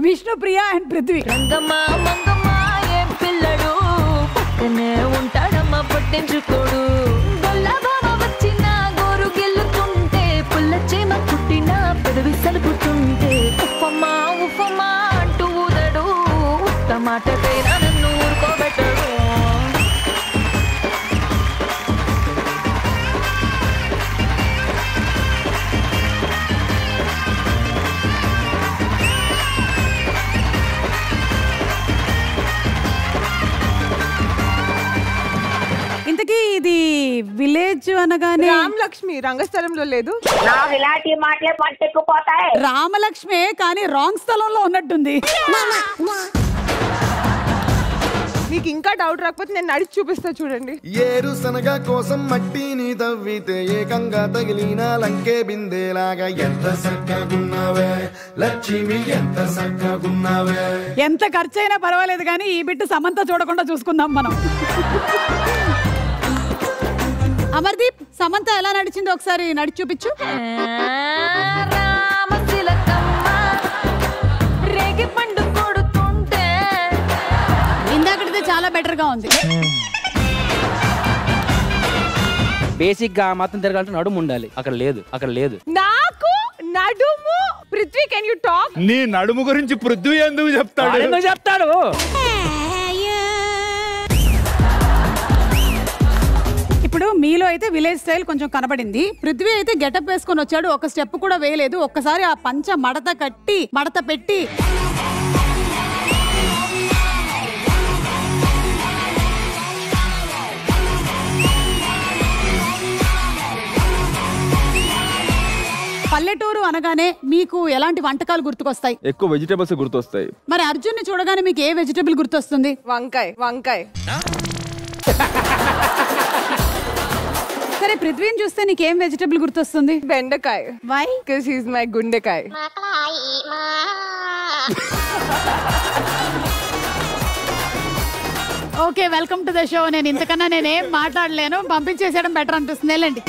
Vishnupriya and Prithvi. రంగమ్మా మంగమ్మా ఏ పిల్లడు పక్కనే ఉంటాడమ్మా పట్టించుకోడు. గొల్లబావ వచ్చిన గోరు గెల్లుతుంటే పుల్ల చేమ కుట్టిన పెదవి సలుపుతుంటే ఉఫమ్మా ఉఫమ్మా అంటూ ఊదడు. ఉత్త మాటకైనా నన్ను ఊరుకోబెట్టడు. ఇంతకీ ఇది విలేజ్ అనగానే రామలక్ష్మి రంగస్థలంలో లేదు. ఇలాంటి మాటలే పట్టుకుపోతాయి. రామలక్ష్మే కానీ రాంగ్ స్థలంలో ఉన్నట్టుంది. మీకు ఇంకా డౌట్ రాకపోతే నేను నడిచి చూపిస్తా చూడండి. ఏరు శనగ కోసం మట్టిని తవ్వితే ఏకంగా తగిలిన లంకే బిందేలాగా ఎంత చక్కగున్నావే లక్ష్మి ఎంత చక్కగున్నావే. ఎంత ఖర్చైనా పర్వాలేదు కానీ ఈ బిట్టు సమంత చూడకుండా చూసుకుందాం మనం. అమర్దీప్, సమంత ఎలా నడిచిందో ఒకసారి నడిచి చూపించు. రేగి పండు కొడుతుంటే ఇందాకటిదే చాలా బెటర్ గా ఉంది. బేసిక్ గా మాత్రం తిరగాలంటే నడుము ఉండాలి, అక్కడ లేదు. నాకు నడుము. Prithvi can you talk? నీ నడుము గురించి పృథ్వీ ఎందుకు చెప్తాడు? ఇప్పుడు మీలో అయితే విలేజ్ స్టైల్ కొంచెం కనబడింది. పృథ్వీ అయితే గెటప్ వేసుకొని వచ్చాడు, ఒక స్టెప్ కూడా వేయలేదు. ఒక్కసారి ఆ పంచ మడత పెట్టి పల్లెటూరు అనగానే మీకు ఎలాంటి వంటకాలు గుర్తుకొస్తాయి? ఎక్కువ వెజిటేబుల్స్ గుర్తొస్తాయి. మరి అర్జున్ ని చూడగానే మీకు ఏ వెజిటబుల్ గుర్తొస్తుంది? వంకాయ. సరే, పృథ్వీని చూస్తే నీకేం వెజిటబుల్ గుర్తొస్తుంది? బెండకాయ. Why? Because he is my గుండెకాయ. Okay, welcome to the show. నేను ఇంతకన్నా నేనేం మాట్లాడలేను, పంపించేసేయడం బెటర్ అనిపిస్తుంది. వెళ్ళండి.